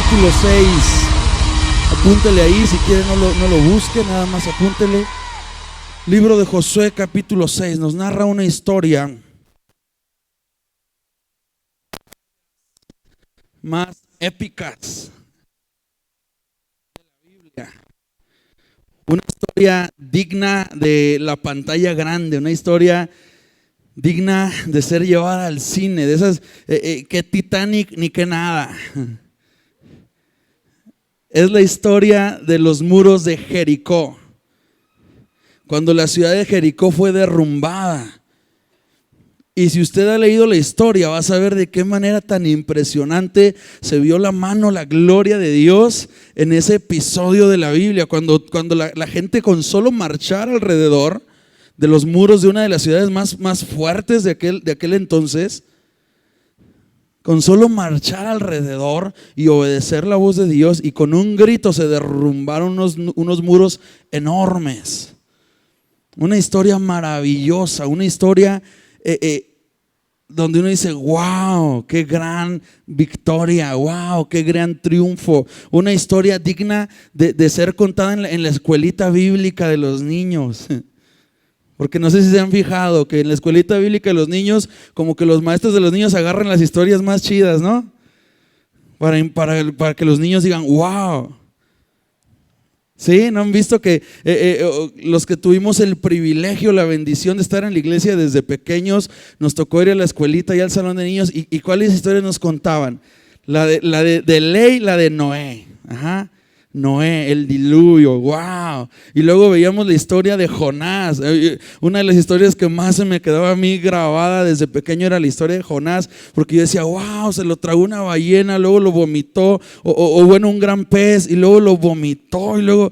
capítulo 6. Apúntele ahí, si quiere no lo busque, nada más apúntele. Libro de Josué, capítulo 6, nos narra una historia más épicas de la Biblia. Una historia digna de la pantalla grande, una historia digna de ser llevada al cine, de esas que Titanic ni que nada. Es la historia de los muros de Jericó. Cuando la ciudad de Jericó fue derrumbada. Y si usted ha leído la historia, va a saber de qué manera tan impresionante se vio la mano, la gloria de Dios en ese episodio de la Biblia. Cuando la gente con solo marchar alrededor de los muros de una de las ciudades más fuertes de aquel entonces, con solo marchar alrededor y obedecer la voz de Dios, y con un grito se derrumbaron unos muros enormes. Una historia maravillosa, una historia donde uno dice, wow, qué gran victoria, wow, qué gran triunfo. Una historia digna de ser contada en la escuelita bíblica de los niños. Porque no sé si se han fijado que en la escuelita bíblica de los niños, como que los maestros de los niños agarran las historias más chidas, ¿no? Para que los niños digan, wow. ¿Sí? ¿No han visto que los que tuvimos el privilegio, la bendición de estar en la iglesia desde pequeños, nos tocó ir a la escuelita y al salón de niños? ¿Y cuáles historias nos contaban? La de Ley, la de Noé. Ajá. Noé, el diluvio, wow. Y luego veíamos la historia de Jonás. Una de las historias que más se me quedaba a mí grabada desde pequeño era la historia de Jonás, porque yo decía, wow, se lo tragó una ballena, luego lo vomitó, o bueno, un gran pez, y luego lo vomitó, y luego,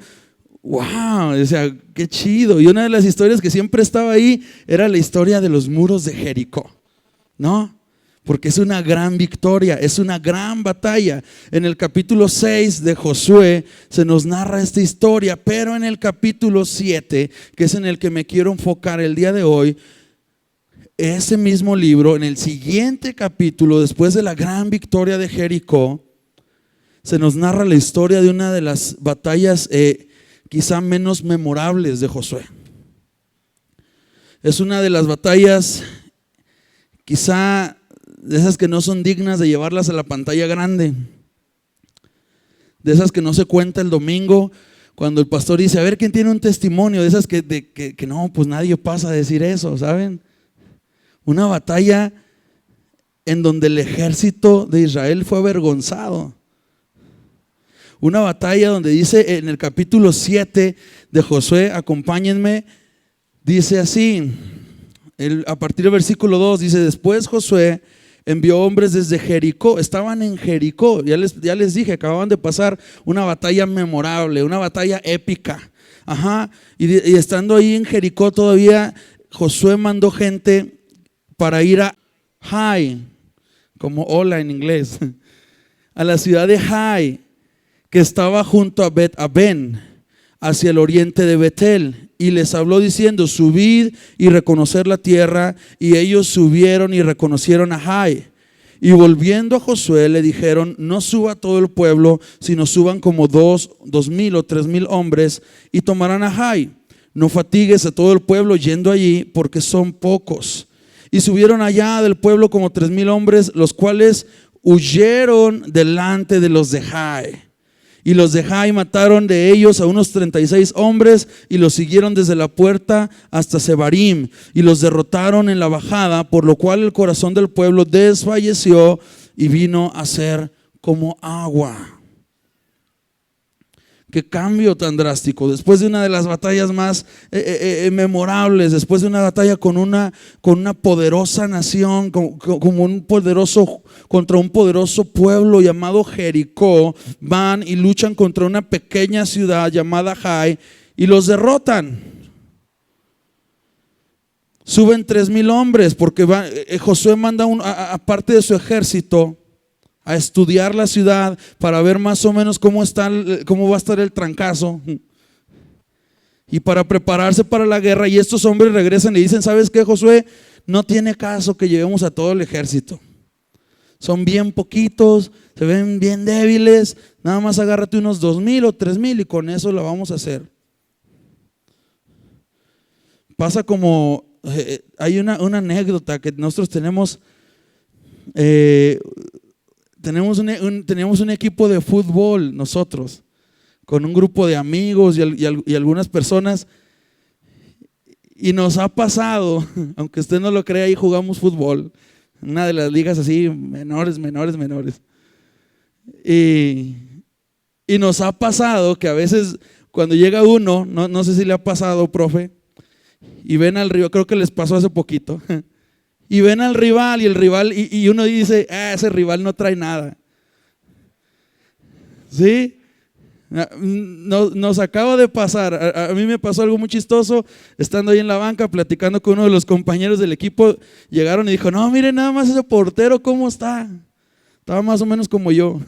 wow, o sea, qué chido. Y una de las historias que siempre estaba ahí era la historia de los muros de Jericó, ¿no? Porque es una gran victoria, es una gran batalla. En el capítulo 6 de Josué se nos narra esta historia, pero en el capítulo 7, que es en el que me quiero enfocar el día de hoy, ese mismo libro, en el siguiente capítulo, después de la gran victoria de Jericó, se nos narra la historia de una de las batallas quizá menos memorables de Josué. Es una de las batallas quizá de esas que no son dignas de llevarlas a la pantalla grande, de esas que no se cuenta el domingo cuando el pastor dice, a ver quién tiene un testimonio, de esas que no, pues nadie pasa a decir eso, ¿saben? Una batalla en donde el ejército de Israel fue avergonzado. Una batalla donde dice en el capítulo 7 de Josué, acompáñenme, dice así, a partir del versículo 2, dice, después Josué envió hombres desde Jericó. Estaban en Jericó, ya les dije, acababan de pasar una batalla memorable, una batalla épica. Ajá. Y estando ahí en Jericó todavía, Josué mandó gente para ir a Hai, como hola en inglés, a la ciudad de Hai, que estaba junto a Bet-Aben, hacia el oriente de Betel. Y les habló diciendo, subid y reconocer la tierra. Y ellos subieron y reconocieron a Hai. Y volviendo a Josué le dijeron, no suba todo el pueblo, sino suban como 2,000 o 3,000 hombres y tomarán a Hai. No fatigues a todo el pueblo yendo allí, porque son pocos. Y subieron allá del pueblo como 3,000 hombres, los cuales huyeron delante de los de Hai. Y los de Hai mataron de ellos a unos 36 hombres y los siguieron desde la puerta hasta Sebarim y los derrotaron en la bajada, por lo cual el corazón del pueblo desfalleció y vino a ser como agua. Qué cambio tan drástico. Después de una de las batallas más memorables, después de una batalla con una poderosa nación, contra un poderoso pueblo llamado Jericó, van y luchan contra una pequeña ciudad llamada Hai y los derrotan. Suben 3,000 hombres porque Josué manda aparte de su ejército a estudiar la ciudad para ver más o menos cómo va a estar el trancazo y para prepararse para la guerra. Y estos hombres regresan y dicen, ¿sabes qué, Josué? No tiene caso que llevemos a todo el ejército. son bien poquitos, se ven bien débiles, nada más agárrate unos 2,000 o 3,000 y con eso la vamos a hacer. Pasa como, hay una anécdota que nosotros tenemos, teníamos un equipo de fútbol nosotros, con un grupo de amigos y algunas personas, y nos ha pasado, aunque usted no lo crea, ahí jugamos fútbol, una de las ligas así, menores. Y nos ha pasado que a veces cuando llega uno, no sé si le ha pasado, profe, y ven al rival, creo que les pasó hace poquito, y ven al rival y uno dice, ese rival no trae nada. ¿Sí? Nos acaba de pasar, a mí me pasó algo muy chistoso, estando ahí en la banca platicando con uno de los compañeros del equipo, llegaron y dijo, no, miren nada más ese portero cómo está, estaba más o menos como yo.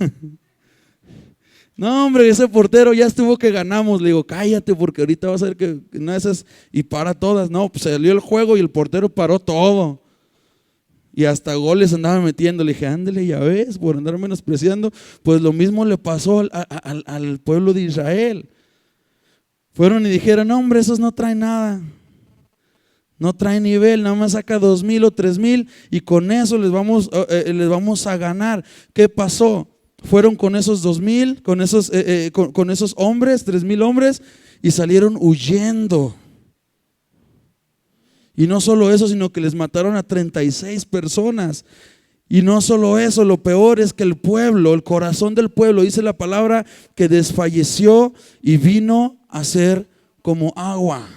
No, hombre, ese portero ya estuvo que ganamos. Le digo, cállate porque ahorita vas a ver que no esas y para todas. No, pues salió el juego y el portero paró todo. Y hasta goles andaba metiendo. Le dije, ándale, ya ves, por andar menospreciando. Pues lo mismo le pasó al pueblo de Israel. Fueron y dijeron, no, hombre, esos no traen nada. No traen nivel, nada más saca 2,000 o 3,000 y con eso les vamos a ganar. ¿Qué pasó? Fueron con esos 2,000, con esos hombres, 3,000 hombres, y salieron huyendo. Y no solo eso, sino que les mataron a 36 personas. Y no solo eso, lo peor es que el pueblo, el corazón del pueblo, dice la palabra, que desfalleció y vino a ser como agua.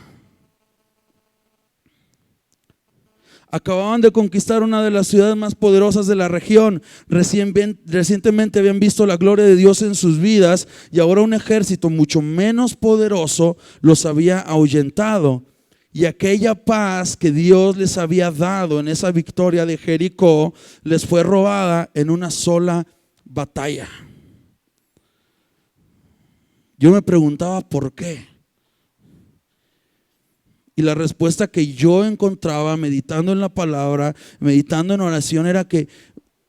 Acababan de conquistar una de las ciudades más poderosas de la región. Recientemente habían visto la gloria de Dios en sus vidas y ahora un ejército mucho menos poderoso los había ahuyentado. Y aquella paz que Dios les había dado en esa victoria de Jericó les fue robada en una sola batalla. Yo me preguntaba por qué. Y la respuesta que yo encontraba meditando en la palabra, meditando en oración, era que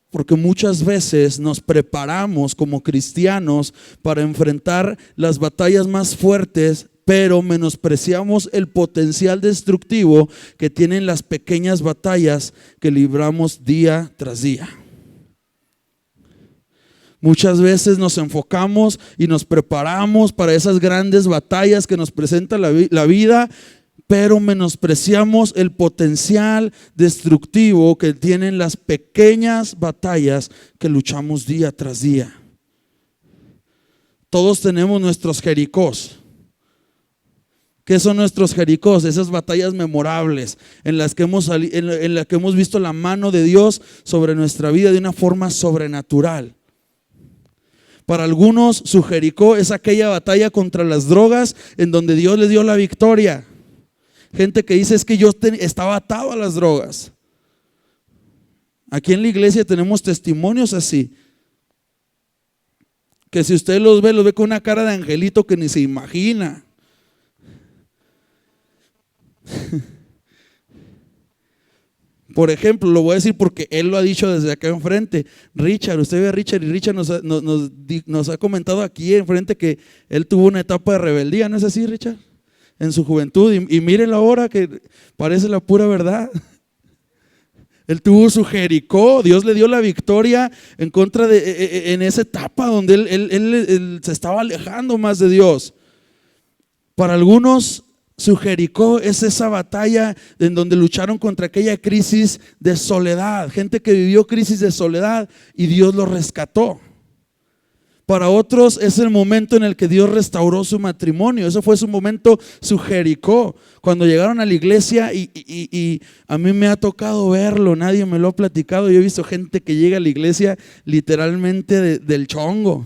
porque muchas veces nos preparamos como cristianos para enfrentar las batallas más fuertes, pero menospreciamos el potencial destructivo que tienen las pequeñas batallas que libramos día tras día. Muchas veces nos enfocamos y nos preparamos para esas grandes batallas que nos presenta la vida, pero menospreciamos el potencial destructivo que tienen las pequeñas batallas que luchamos día tras día. Todos tenemos nuestros Jericós. ¿Qué son nuestros Jericós? Esas batallas memorables en las que hemos visto la mano de Dios sobre nuestra vida de una forma sobrenatural. Para algunos su Jericó es aquella batalla contra las drogas en donde Dios les dio la victoria. Gente que dice, es que yo estaba atado a las drogas. Aquí en la iglesia tenemos testimonios así, que si usted los ve con una cara de angelito que ni se imagina. Por ejemplo, lo voy a decir porque él lo ha dicho desde acá enfrente. Richard, usted ve a Richard y Richard nos ha comentado aquí enfrente que él tuvo una etapa de rebeldía, ¿no es así, Richard? En su juventud, y mírenlo ahora que parece la pura verdad. Él tuvo su Jericó, Dios le dio la victoria en contra en esa etapa donde él se estaba alejando más de Dios. Para algunos su Jericó es esa batalla en donde lucharon contra aquella crisis de soledad, gente que vivió crisis de soledad y Dios los rescató. Para otros es el momento en el que Dios restauró su matrimonio. Eso fue su momento, su Jericó. Cuando llegaron a la iglesia y a mí me ha tocado verlo, nadie me lo ha platicado. Yo he visto gente que llega a la iglesia literalmente del chongo.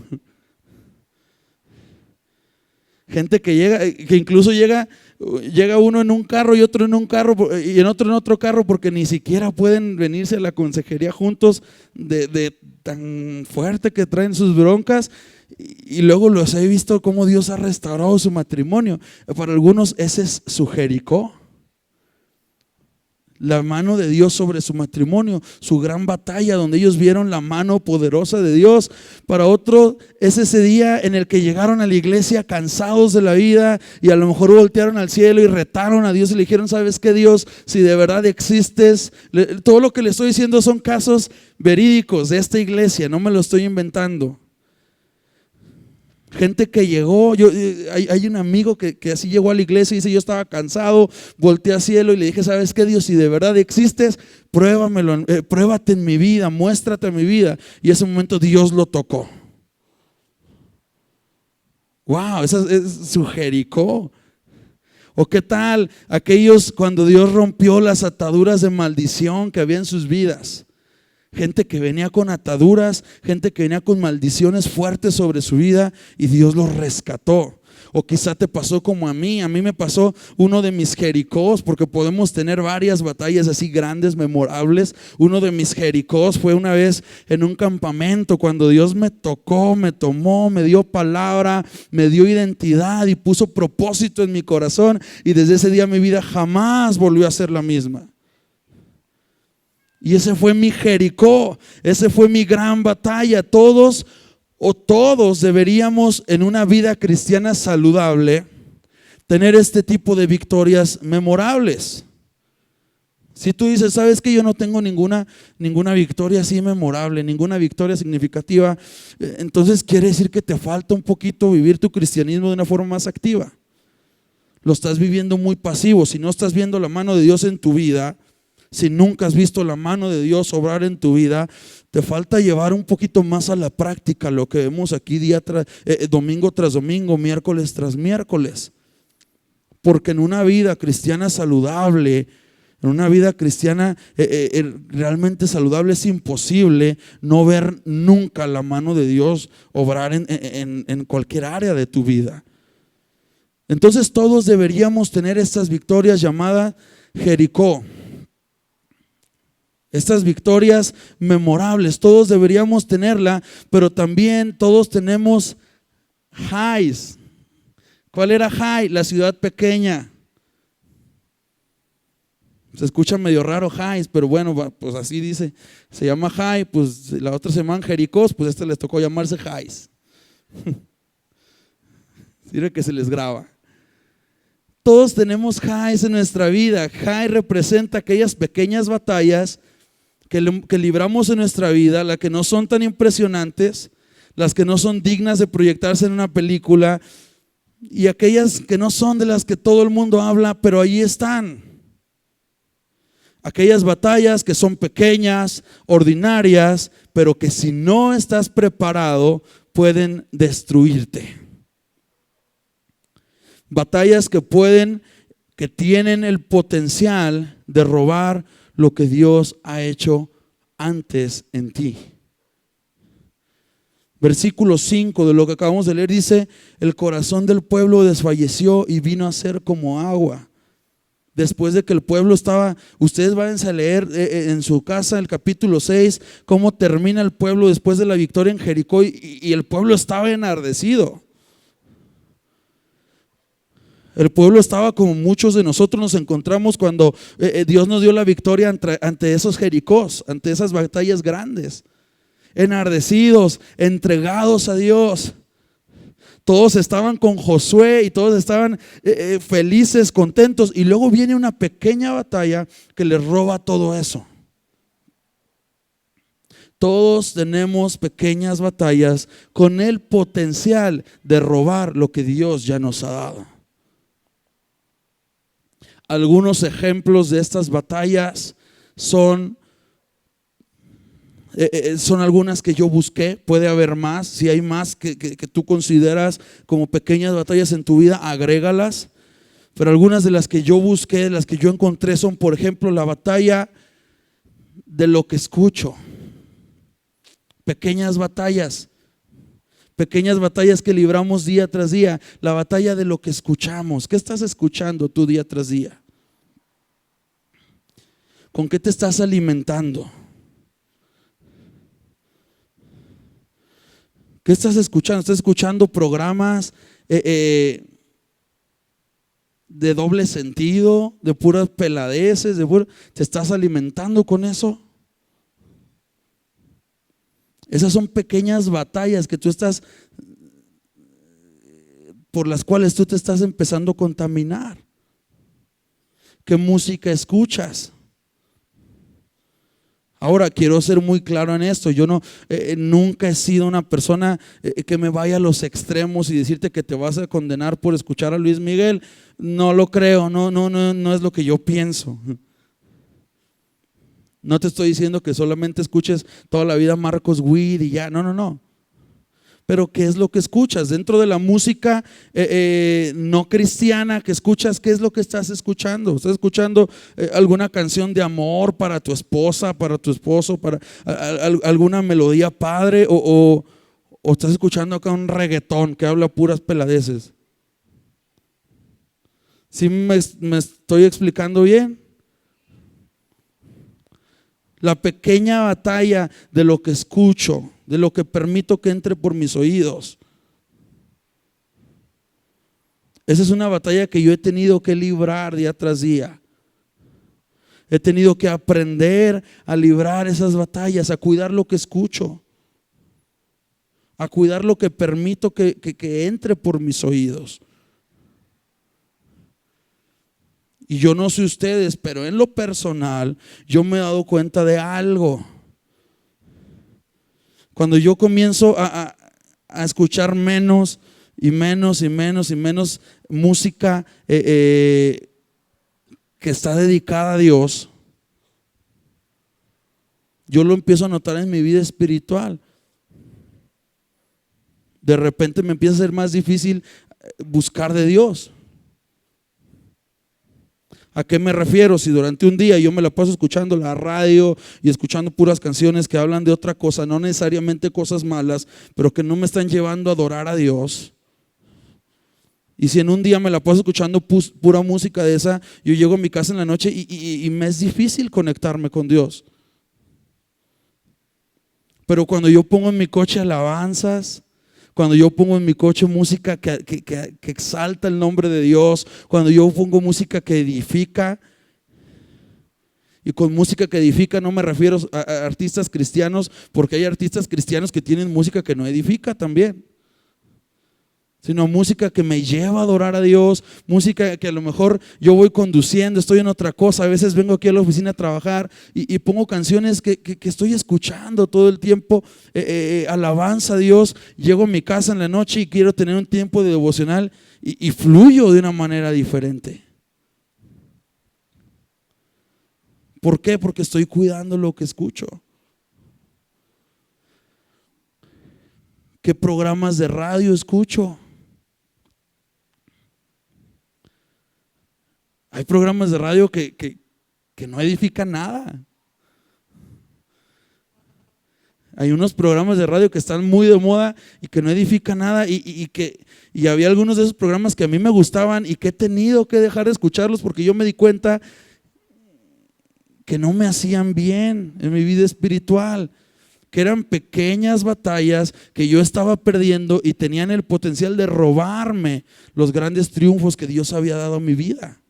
Gente que llega, que incluso llega uno en un carro y otro en un carro y en otro carro porque ni siquiera pueden venirse a la consejería juntos de tan fuerte que traen sus broncas. Y luego los he visto cómo Dios ha restaurado su matrimonio. Para algunos ese es su Jericó. la mano de Dios sobre su matrimonio, su gran batalla donde ellos vieron la mano poderosa de Dios. Para otro es ese día en el que llegaron a la iglesia cansados de la vida y a lo mejor voltearon al cielo y retaron a Dios y le dijeron: ¿sabes qué, Dios? Si de verdad existes, todo lo que le estoy diciendo son casos verídicos de esta iglesia, no me lo estoy inventando. Gente que llegó, hay un amigo que así llegó a la iglesia y dice: yo estaba cansado, volteé al cielo y le dije: ¿sabes qué, Dios? Si de verdad existes, pruébamelo, pruébate en mi vida, muéstrate en mi vida. Y ese momento Dios lo tocó. Wow, esa es su Jericó. ¿O qué tal aquellos cuando Dios rompió las ataduras de maldición que había en sus vidas? Gente que venía con ataduras, gente que venía con maldiciones fuertes sobre su vida y Dios los rescató. O quizá te pasó como a mí me pasó uno de mis Jericós, porque podemos tener varias batallas así grandes, memorables. Uno de mis Jericós fue una vez en un campamento cuando Dios me tocó, me tomó, me dio palabra, me dio identidad y puso propósito en mi corazón, y desde ese día mi vida jamás volvió a ser la misma. Y ese fue mi Jericó, ese fue mi gran batalla. Todos deberíamos en una vida cristiana saludable tener este tipo de victorias memorables. Si tú dices: ¿sabes qué? Yo no tengo ninguna victoria así memorable, ninguna victoria significativa, entonces quiere decir que te falta un poquito vivir tu cristianismo de una forma más activa. Lo estás viviendo muy pasivo. Si no estás viendo la mano de Dios en tu vida, si nunca has visto la mano de Dios obrar en tu vida, te falta llevar un poquito más a la práctica lo que vemos aquí domingo tras domingo, miércoles tras miércoles. Porque en una vida cristiana saludable, en una vida cristiana realmente saludable, es imposible no ver nunca la mano de Dios obrar en cualquier área de tu vida. Entonces todos deberíamos tener estas victorias llamadas Jericó. Estas victorias memorables, todos deberíamos tenerla, pero también todos tenemos highs. ¿Cuál era high? La ciudad pequeña. Se escucha medio raro highs, pero bueno, pues así dice, se llama high, pues la otra se llaman Jericós, pues a les tocó llamarse highs. Sirve que se les graba. Todos tenemos highs en nuestra vida. High representa aquellas pequeñas batallas que libramos en nuestra vida, las que no son tan impresionantes, las que no son dignas de proyectarse en una película, y aquellas que no son de las que todo el mundo habla, pero ahí están. Aquellas batallas que son pequeñas, ordinarias, pero que si no estás preparado pueden destruirte. Batallas que tienen el potencial de robar lo que Dios ha hecho antes en ti. Versículo 5 de lo que acabamos de leer dice: el corazón del pueblo desfalleció y vino a ser como agua. Después de que el pueblo estaba, ustedes váyanse a leer en su casa el capítulo 6, cómo termina el pueblo después de la victoria en Jericó, y el pueblo estaba enardecido. El pueblo estaba como muchos de nosotros nos encontramos cuando Dios nos dio la victoria ante esos Jericós, ante esas batallas grandes. Enardecidos, entregados a Dios. Todos estaban con Josué y todos estaban felices, contentos. Y luego viene una pequeña batalla que les roba todo eso. Todos tenemos pequeñas batallas con el potencial de robar lo que Dios ya nos ha dado. Algunos ejemplos de estas batallas son algunas que yo busqué. Puede haber más. Si hay más que tú consideras como pequeñas batallas en tu vida, agrégalas. Pero algunas de las que yo busqué, de las que yo encontré, son, por ejemplo, la batalla de lo que escucho. Pequeñas batallas que libramos día tras día. La batalla de lo que escuchamos. ¿Qué estás escuchando tú día tras día? ¿Con qué te estás alimentando? ¿Qué estás escuchando? ¿Estás escuchando programas de doble sentido, de puras peladeces, ¿te estás alimentando con eso? Esas son pequeñas batallas que tú estás, por las cuales tú te estás empezando a contaminar. ¿Qué música escuchas? Ahora quiero ser muy claro en esto. Yo nunca he sido una persona que me vaya a los extremos y decirte que te vas a condenar por escuchar a Luis Miguel. No lo creo, no es lo que yo pienso. No te estoy diciendo que solamente escuches toda la vida Marcos Witt y ya, no. Pero ¿qué es lo que escuchas? Dentro de la música no cristiana que escuchas, ¿qué es lo que estás escuchando? ¿Estás escuchando alguna canción de amor para tu esposa, para tu esposo, para alguna melodía padre? ¿O estás escuchando acá un reggaetón que habla puras peladeces? ¿Sí me estoy explicando bien? La pequeña batalla de lo que escucho, de lo que permito que entre por mis oídos. Esa es una batalla que yo he tenido que librar día tras día. He tenido que aprender a librar esas batallas, a cuidar lo que escucho, a cuidar lo que permito que entre por mis oídos. Y yo no sé ustedes, pero en lo personal yo me he dado cuenta de algo. Cuando yo comienzo a escuchar menos y menos música que está dedicada a Dios, yo lo empiezo a notar en mi vida espiritual. De repente me empieza a ser más difícil buscar de Dios. ¿A qué me refiero? Si durante un día yo me la paso escuchando la radio y escuchando puras canciones que hablan de otra cosa, no necesariamente cosas malas, pero que no me están llevando a adorar a Dios. Y si en un día me la paso escuchando pura música de esa, yo llego a mi casa en la noche y me es difícil conectarme con Dios. Pero cuando yo pongo en mi coche alabanzas, cuando yo pongo en mi coche música que exalta el nombre de Dios, cuando yo pongo música que edifica, y con música que edifica no me refiero a artistas cristianos, porque hay artistas cristianos que tienen música que no edifica también, sino música que me lleva a adorar a Dios, música que a lo mejor yo voy conduciendo, estoy en otra cosa, a veces vengo aquí a la oficina a trabajar y pongo canciones que estoy escuchando todo el tiempo, alabanza a Dios, llego a mi casa en la noche y quiero tener un tiempo de devocional y fluyo de una manera diferente. ¿Por qué? Porque estoy cuidando lo que escucho. ¿Qué programas de radio escucho? Hay programas de radio que no edifican nada. Hay unos programas de radio que están muy de moda y que no edifican nada y había algunos de esos programas que a mí me gustaban y que he tenido que dejar de escucharlos porque yo me di cuenta que no me hacían bien en mi vida espiritual, que eran pequeñas batallas que yo estaba perdiendo y tenían el potencial de robarme los grandes triunfos que Dios había dado a mi vida.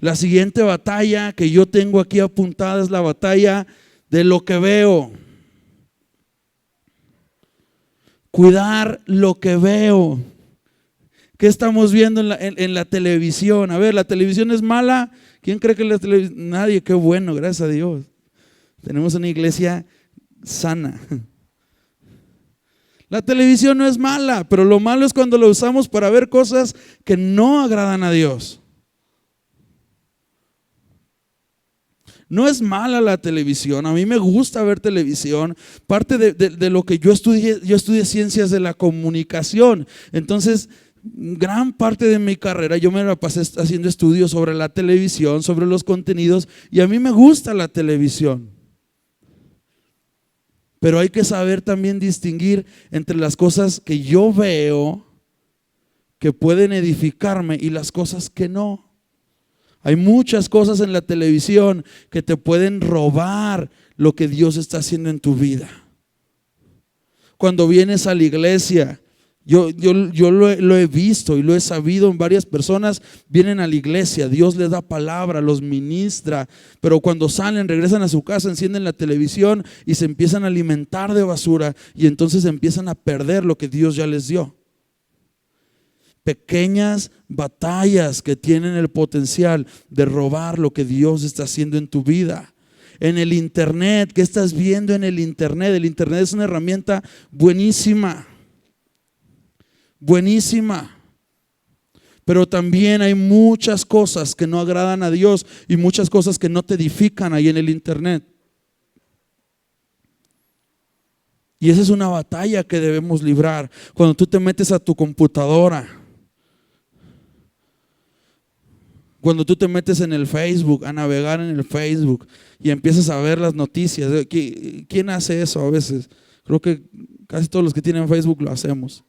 La siguiente batalla que yo tengo aquí apuntada es la batalla de lo que veo. Cuidar lo que veo. ¿Qué estamos viendo en la televisión? A ver, ¿la televisión es mala? ¿Quién cree que la televisión? Nadie, qué bueno, gracias a Dios. Tenemos una iglesia sana. La televisión no es mala, pero lo malo es cuando la usamos para ver cosas que no agradan a Dios. No es mala la televisión, a mí me gusta ver televisión, parte de lo que yo estudié ciencias de la comunicación, entonces gran parte de mi carrera yo me la pasé haciendo estudios sobre la televisión, sobre los contenidos y a mí me gusta la televisión. Pero hay que saber también distinguir entre las cosas que yo veo que pueden edificarme y las cosas que no. Hay muchas cosas en la televisión que te pueden robar lo que Dios está haciendo en tu vida. Cuando vienes a la iglesia, Yo lo he visto y lo he sabido en varias personas. Vienen a la iglesia, Dios les da palabra, los ministra, pero cuando salen, regresan a su casa, encienden la televisión y se empiezan a alimentar de basura, y entonces empiezan a perder lo que Dios ya les dio. Pequeñas batallas que tienen el potencial de robar lo que Dios está haciendo en tu vida. En el internet, ¿qué estás viendo en el internet? El internet es una herramienta buenísima. Buenísima, pero también hay muchas cosas que no agradan a Dios y muchas cosas que no te edifican ahí en el internet. Y esa es una batalla que debemos librar. Cuando tú te metes a tu computadora, cuando tú te metes en el Facebook, a navegar en el Facebook y empiezas a ver las noticias. ¿Quién hace eso a veces? Creo que casi todos los que tienen Facebook lo hacemos.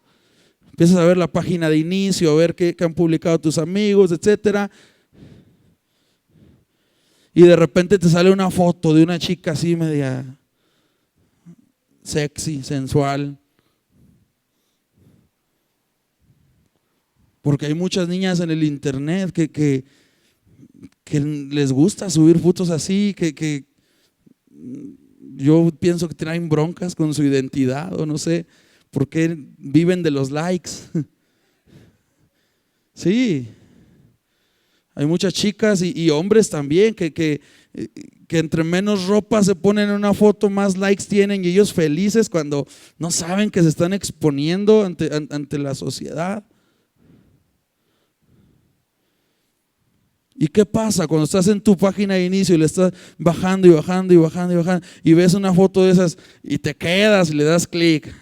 Empiezas a ver la página de inicio, a ver qué han publicado tus amigos, etcétera. Y de repente te sale una foto de una chica así media sexy, sensual. Porque hay muchas niñas en el internet que les gusta subir fotos así, que yo pienso que traen broncas con su identidad o no sé. Porque viven de los likes. Sí, hay muchas chicas y hombres también que entre menos ropa se ponen en una foto, más likes tienen, y ellos felices cuando no saben que se están exponiendo ante la sociedad. ¿Y qué pasa cuando estás en tu página de inicio y le estás bajando y bajando y bajando y bajando y ves una foto de esas y te quedas y le das clic?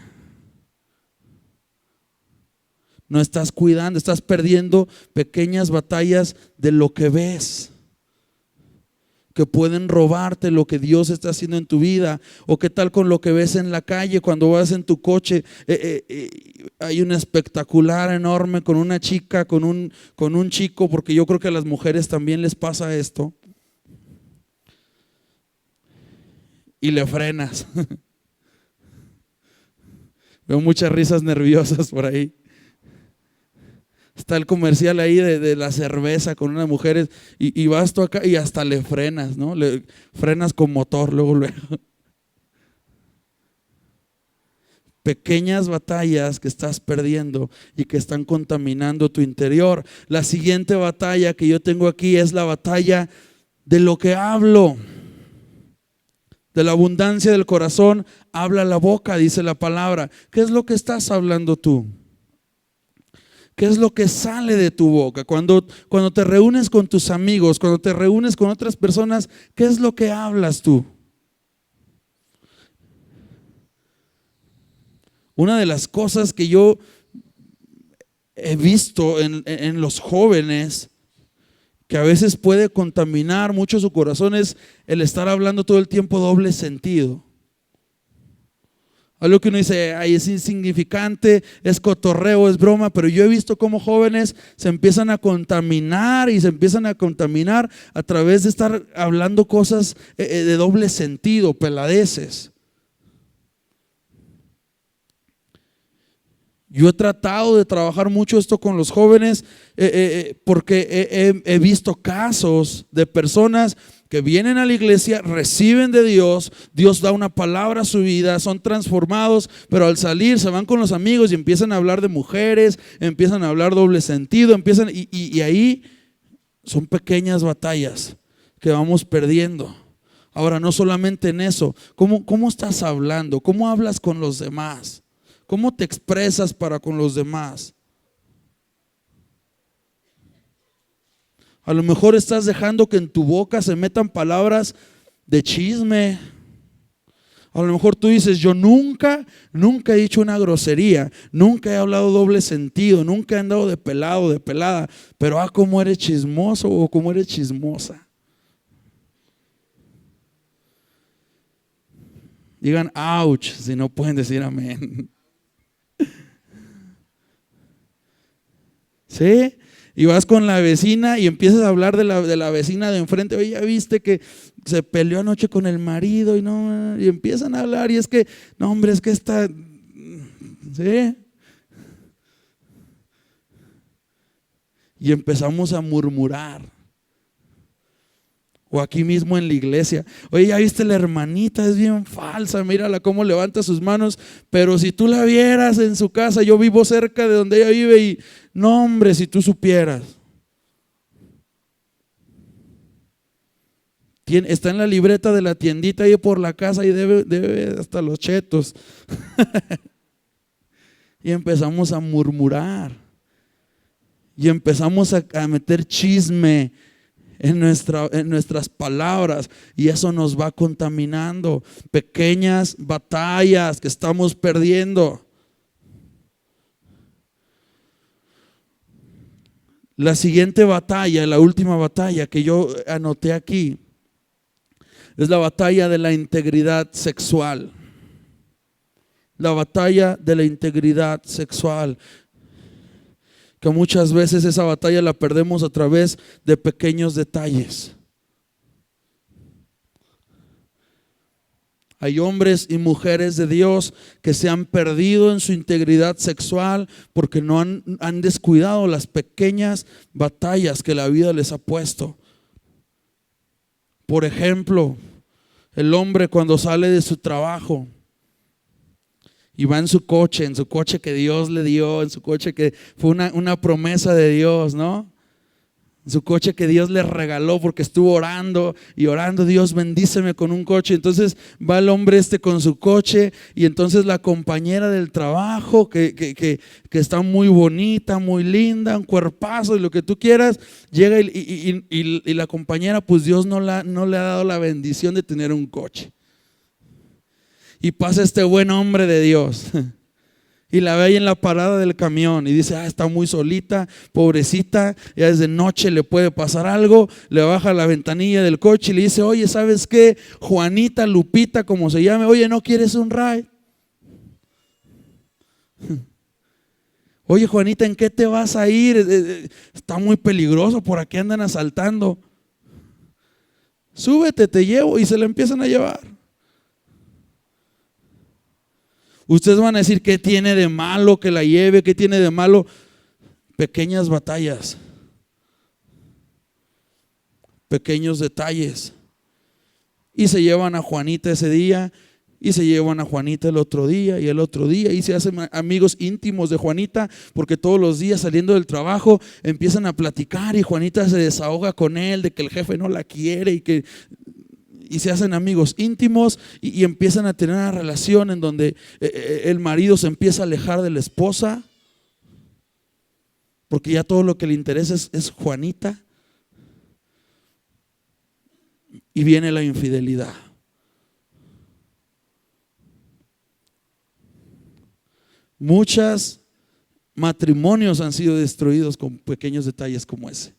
No estás cuidando, estás perdiendo pequeñas batallas de lo que ves, que pueden robarte lo que Dios está haciendo en tu vida. O qué tal con lo que ves en la calle cuando vas en tu coche. Hay un espectacular enorme con una chica, con un chico, porque yo creo que a las mujeres también les pasa esto. Y le frenas. Veo muchas risas nerviosas por ahí. Está el comercial ahí de la cerveza con unas mujeres y vas tú acá y hasta le frenas, ¿no? Le frenas con motor luego. Pequeñas batallas que estás perdiendo y que están contaminando tu interior. La siguiente batalla que yo tengo aquí es la batalla de lo que hablo. De la abundancia del corazón habla la boca, dice la palabra. ¿Qué es lo que estás hablando tú? ¿Qué es lo que sale de tu boca? Cuando te reúnes con tus amigos, cuando te reúnes con otras personas, ¿qué es lo que hablas tú? Una de las cosas que yo he visto en los jóvenes, que a veces puede contaminar mucho su corazón, es el estar hablando todo el tiempo doble sentido. Algo que uno dice, ay, es insignificante, es cotorreo, es broma, pero yo he visto cómo jóvenes se empiezan a contaminar y se empiezan a contaminar a través de estar hablando cosas de doble sentido, peladeces. Yo he tratado de trabajar mucho esto con los jóvenes porque he visto casos de personas que vienen a la iglesia, reciben de Dios, Dios da una palabra a su vida, son transformados, pero al salir se van con los amigos y empiezan a hablar de mujeres, empiezan a hablar doble sentido, y ahí son pequeñas batallas que vamos perdiendo. Ahora, no solamente en eso, ¿cómo estás hablando? ¿Cómo hablas con los demás? ¿Cómo te expresas para con los demás? A lo mejor estás dejando que en tu boca se metan palabras de chisme. A lo mejor tú dices, yo nunca he dicho una grosería, nunca he hablado doble sentido, nunca he andado de pelado, de pelada, pero cómo eres chismoso o cómo eres chismosa. Digan ouch si no pueden decir amén. ¿Sí? Y vas con la vecina y empiezas a hablar de la vecina de enfrente. Oye, ya viste que se peleó anoche con el marido y empiezan a hablar y es que, no hombre, es que está, ¿sí? y empezamos a murmurar. O aquí mismo en la iglesia, oye, ¿ya viste la hermanita? Es bien falsa, mírala cómo levanta sus manos, pero si tú la vieras en su casa, yo vivo cerca de donde ella vive y no, hombre, si tú supieras. Está en la libreta de la tiendita ahí por la casa y debe hasta los chetos. Y empezamos a murmurar y empezamos a meter chisme en nuestras palabras, y eso nos va contaminando. Pequeñas batallas que estamos perdiendo. La siguiente batalla, la última batalla que yo anoté aquí, es la batalla de la integridad sexual. La batalla de la integridad sexual. Que muchas veces esa batalla la perdemos a través de pequeños detalles. Hay hombres y mujeres de Dios que se han perdido en su integridad sexual porque no han descuidado las pequeñas batallas que la vida les ha puesto. Por ejemplo, el hombre cuando sale de su trabajo y va en su coche que Dios le dio, en su coche que fue una promesa de Dios, ¿no? En su coche que Dios le regaló porque estuvo orando y orando, Dios bendíceme con un coche. Entonces va el hombre con su coche, y entonces la compañera del trabajo que está muy bonita, muy linda, un cuerpazo y lo que tú quieras, llega y la compañera, pues Dios no le ha dado la bendición de tener un coche. Y pasa este buen hombre de Dios y la ve ahí en la parada del camión y dice, está muy solita, pobrecita, ya desde noche le puede pasar algo. Le baja la ventanilla del coche y le dice, oye, ¿sabes qué? Juanita, Lupita, como se llame, oye, ¿no quieres un ride? Oye, Juanita, ¿en qué te vas a ir? Está muy peligroso, por aquí andan asaltando. Súbete, te llevo, y se la empiezan a llevar. Ustedes van a decir, ¿qué tiene de malo que la lleve? ¿Qué tiene de malo? Pequeñas batallas, pequeños detalles. Y se llevan a Juanita ese día, y se llevan a Juanita el otro día y el otro día, y se hacen amigos íntimos de Juanita, porque todos los días saliendo del trabajo empiezan a platicar y Juanita se desahoga con él de que el jefe no la quiere y se hacen amigos íntimos y empiezan a tener una relación en donde el marido se empieza a alejar de la esposa porque ya todo lo que le interesa es Juanita, y viene la infidelidad. Muchos matrimonios han sido destruidos con pequeños detalles como ese.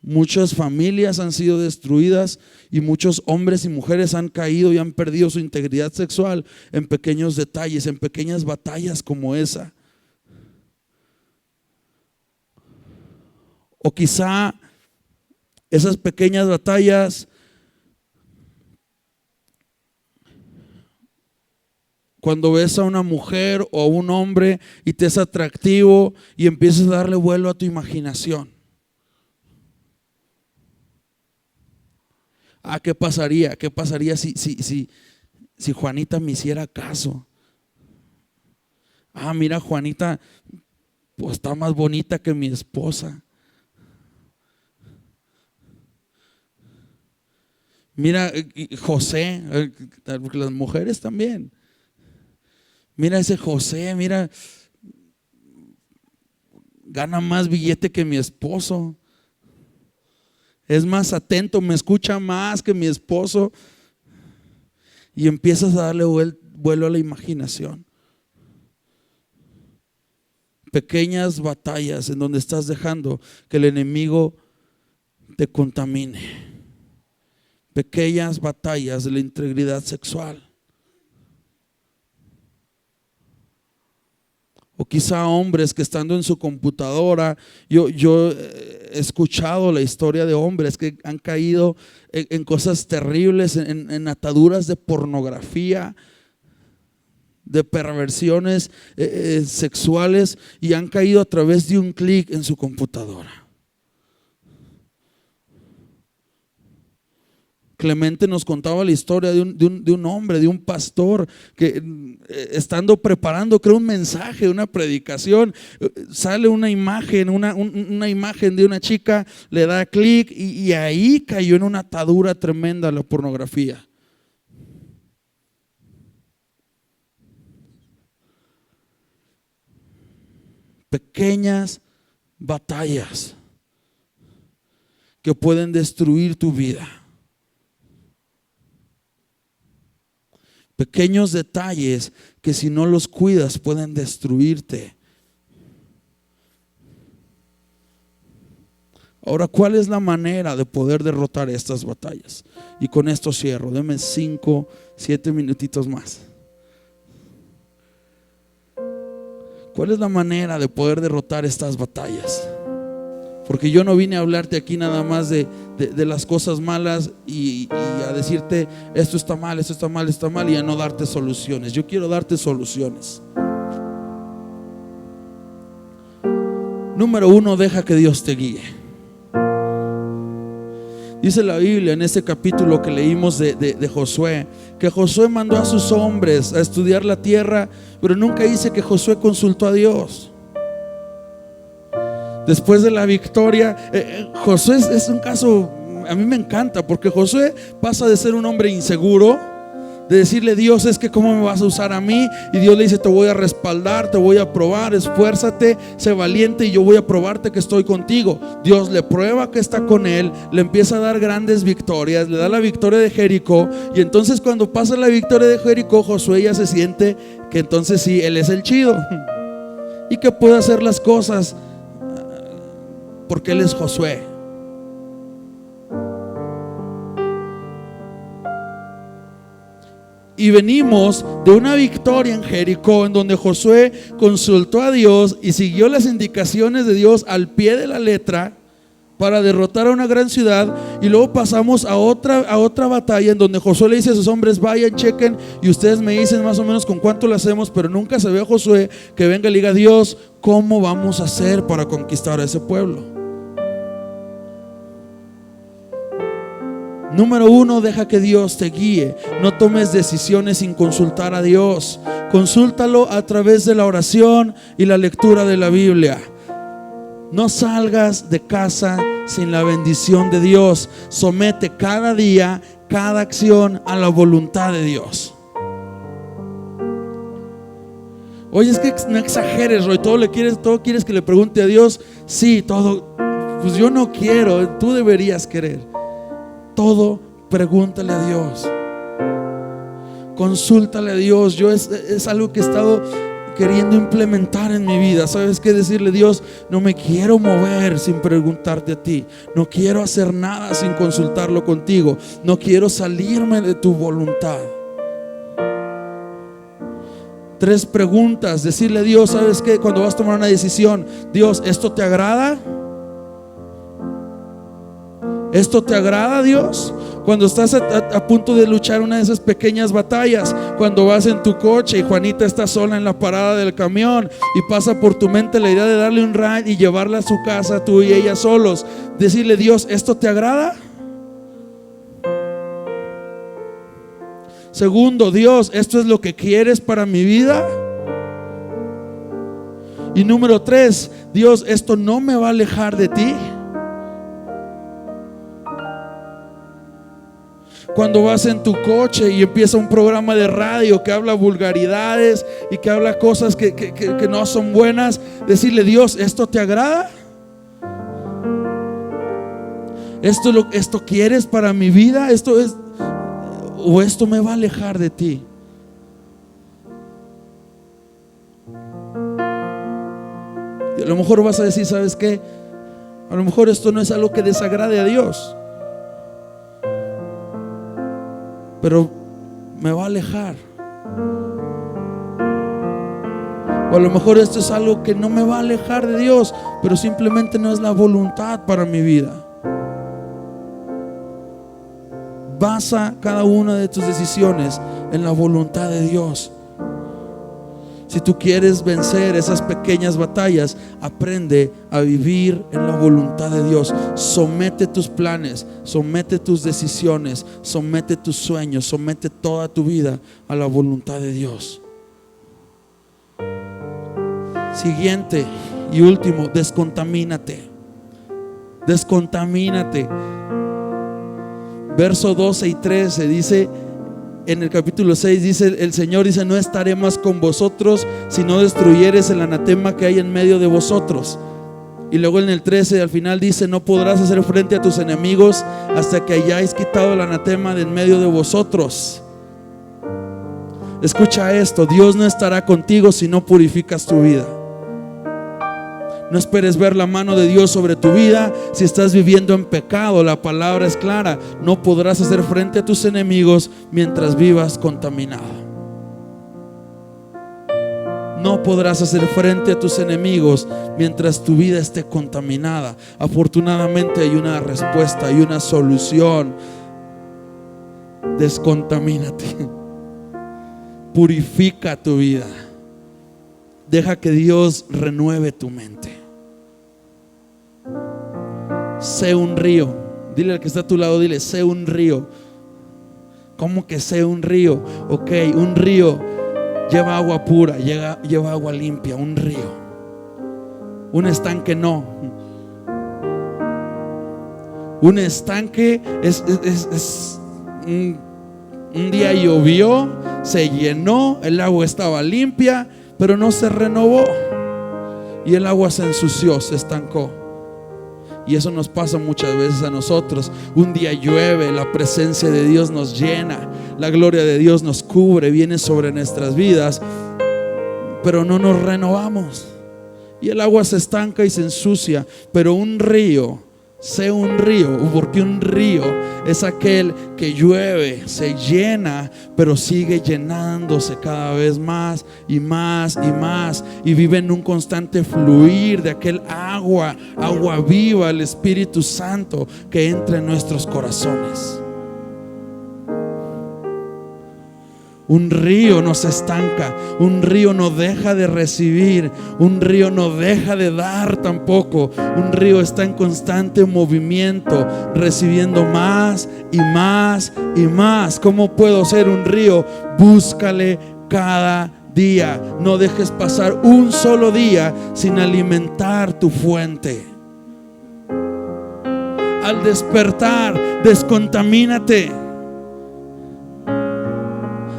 Muchas familias han sido destruidas y muchos hombres y mujeres han caído y han perdido su integridad sexual en pequeños detalles, en pequeñas batallas como esa. O quizá esas pequeñas batallas, cuando ves a una mujer o a un hombre y te es atractivo y empiezas a darle vuelo a tu imaginación. ¿Qué pasaría? ¿Qué pasaría si Juanita me hiciera caso? Mira, Juanita, pues está más bonita que mi esposa. Mira, José, las mujeres también. Mira ese José, mira, gana más billete que mi esposo. Es más atento, me escucha más que mi esposo. Y empiezas a darle vuelo a la imaginación. Pequeñas batallas en donde estás dejando que el enemigo te contamine. Pequeñas batallas de la integridad sexual. O quizá hombres que estando en su computadora, yo he escuchado la historia de hombres que han caído en cosas terribles, en ataduras de pornografía, de perversiones sexuales y han caído a través de un clic en su computadora. Clemente nos contaba la historia de un hombre, de un pastor que estando preparando, creo, un mensaje, una predicación, sale una imagen, una imagen de una chica, le da clic y ahí cayó en una atadura tremenda la pornografía. Pequeñas batallas que pueden destruir tu vida. Pequeños detalles que si no los cuidas pueden destruirte. Ahora, ¿cuál es la manera de poder derrotar estas batallas? Y con esto cierro. Deme 5, 7 minutitos más. ¿Cuál es la manera de poder derrotar estas batallas? Porque yo no vine a hablarte aquí nada más de las cosas malas y a decirte esto está mal, esto está mal, esto está mal, y a no darte soluciones. Yo quiero darte soluciones. Número 1, deja que Dios te guíe. Dice la Biblia en este capítulo que leímos de Josué, que Josué mandó a sus hombres a estudiar la tierra, pero nunca dice que Josué consultó a Dios. Después de la victoria, Josué es un caso, a mí me encanta, porque Josué pasa de ser un hombre inseguro, de decirle: Dios, es que cómo me vas a usar a mí, y Dios le dice: te voy a respaldar, te voy a probar, esfuérzate, sé valiente y yo voy a probarte que estoy contigo. Dios le prueba que está con él, le empieza a dar grandes victorias, le da la victoria de Jericó, y entonces cuando pasa la victoria de Jericó, Josué ya se siente que entonces sí, él es el chido y que puede hacer las cosas porque él es Josué. Y venimos de una victoria en Jericó, en donde Josué consultó a Dios y siguió las indicaciones de Dios al pie de la letra para derrotar a una gran ciudad. Y luego pasamos a otra batalla en donde Josué le dice a sus hombres: vayan, chequen y ustedes me dicen más o menos con cuánto lo hacemos. Pero nunca se ve a Josué que venga y le diga: Dios, ¿cómo vamos a hacer para conquistar a ese pueblo? Número 1, deja que Dios te guíe. No tomes decisiones sin consultar a Dios. Consúltalo a través de la oración y la lectura de la Biblia. No salgas de casa sin la bendición de Dios. Somete cada día, cada acción a la voluntad de Dios. Oye, es que no exageres, Roy. Todo quieres que le pregunte a Dios. Sí, todo. Pues yo no quiero, tú deberías querer. Todo pregúntale a Dios, consúltale a Dios. Yo es algo que he estado queriendo implementar en mi vida. ¿Sabes qué? Decirle: Dios, no me quiero mover sin preguntarte a ti. No quiero hacer nada sin consultarlo contigo. No quiero salirme de tu voluntad. 3 preguntas. Decirle a Dios: ¿sabes qué? Cuando vas a tomar una decisión, Dios, ¿esto te agrada? ¿Esto te agrada, Dios? Cuando estás a punto de luchar una de esas pequeñas batallas, cuando vas en tu coche y Juanita está sola en la parada del camión y pasa por tu mente la idea de darle un ride y llevarla a su casa, tú y ella solos, decirle: Dios, ¿esto te agrada? Segundo, Dios, ¿esto es lo que quieres para mi vida? Y número 3, Dios, ¿esto no me va a alejar de ti? Cuando vas en tu coche y empieza un programa de radio que habla vulgaridades y que habla cosas que no son buenas, decirle: Dios, ¿esto te agrada? ¿Esto quieres para mi vida? ¿Esto es, o esto me va a alejar de ti? Y a lo mejor vas a decir: ¿sabes qué? A lo mejor esto no es algo que desagrade a Dios, pero me va a alejar. O a lo mejor esto es algo que no me va a alejar de Dios, pero simplemente no es la voluntad para mi vida. Basa cada una de tus decisiones en la voluntad de Dios. Si tú quieres vencer esas pequeñas batallas, aprende a vivir en la voluntad de Dios. Somete tus planes, somete tus decisiones, somete tus sueños, somete toda tu vida a la voluntad de Dios. Siguiente y último, descontamínate. Descontamínate. Verso 12 y 13 dice, en el capítulo 6 dice, el Señor dice: no estaré más con vosotros si no destruyeres el anatema que hay en medio de vosotros. Y luego en el 13 al final dice: no podrás hacer frente a tus enemigos hasta que hayáis quitado el anatema de en medio de vosotros. Escucha esto: Dios no estará contigo si no purificas tu vida. No esperes ver la mano de Dios sobre tu vida si estás viviendo en pecado. La palabra es clara: no podrás hacer frente a tus enemigos mientras vivas contaminado. No podrás hacer frente a tus enemigos mientras tu vida esté contaminada. Afortunadamente hay una respuesta, hay una solución. Descontamínate. Purifica tu vida. Deja que Dios renueve tu mente. Sé un río. Dile al que está a tu lado, dile: sé un río. ¿Cómo que sé un río? Ok, un río lleva agua pura, lleva agua limpia. Un río. Un estanque no. Un estanque es un día llovió, se llenó, el agua estaba limpia, pero no se renovó y el agua se ensució, se estancó. Y eso nos pasa muchas veces a nosotros. Un día llueve, la presencia de Dios nos llena, la gloria de Dios nos cubre, viene sobre nuestras vidas, pero no nos renovamos y el agua se estanca y se ensucia. Pero un río, sé un río, porque un río es aquel que llueve, se llena, pero sigue llenándose cada vez más y más y más, y vive en un constante fluir de aquel agua viva, el Espíritu Santo que entra en nuestros corazones. Un río no se estanca, un río no deja de recibir, un río no deja de dar tampoco. Un río está en constante movimiento, recibiendo más y más y más. ¿Cómo puedo ser un río? Búscale cada día. No dejes pasar un solo día sin alimentar tu fuente. Al despertar, descontamínate.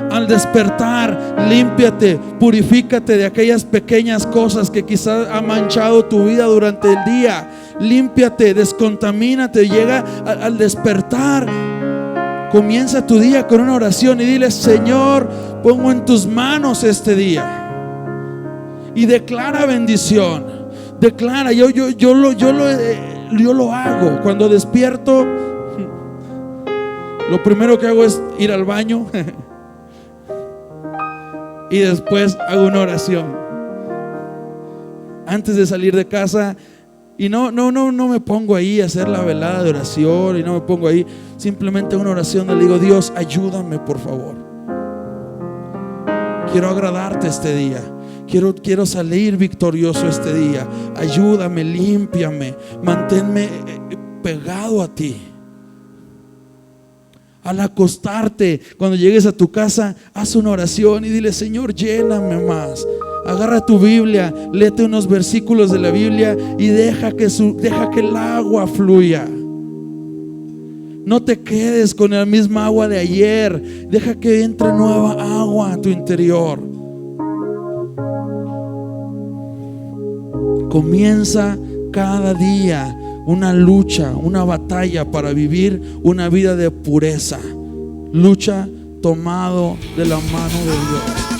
Al despertar, límpiate, purifícate de aquellas pequeñas cosas que quizás han manchado tu vida durante el día. Límpiate, descontamínate. Llega al despertar, comienza tu día con una oración y dile: Señor, pongo en tus manos este día. Y declara bendición. Declara, yo lo hago. Cuando despierto, lo primero que hago es ir al baño. Y después hago una oración antes de salir de casa. Y no me pongo ahí a hacer la velada de oración, y no me pongo ahí, simplemente una oración. Le digo: Dios, ayúdame, por favor. Quiero agradarte este día. Quiero salir victorioso este día. Ayúdame, límpiame, manténme pegado a ti. Al acostarte, cuando llegues a tu casa, haz una oración y dile: Señor, lléname más. Agarra tu Biblia, léete unos versículos de la Biblia y deja que el agua fluya. No te quedes con la misma agua de ayer. Deja que entre nueva agua a tu interior. Comienza cada día una lucha, una batalla para vivir una vida de pureza. Lucha tomado de la mano de Dios.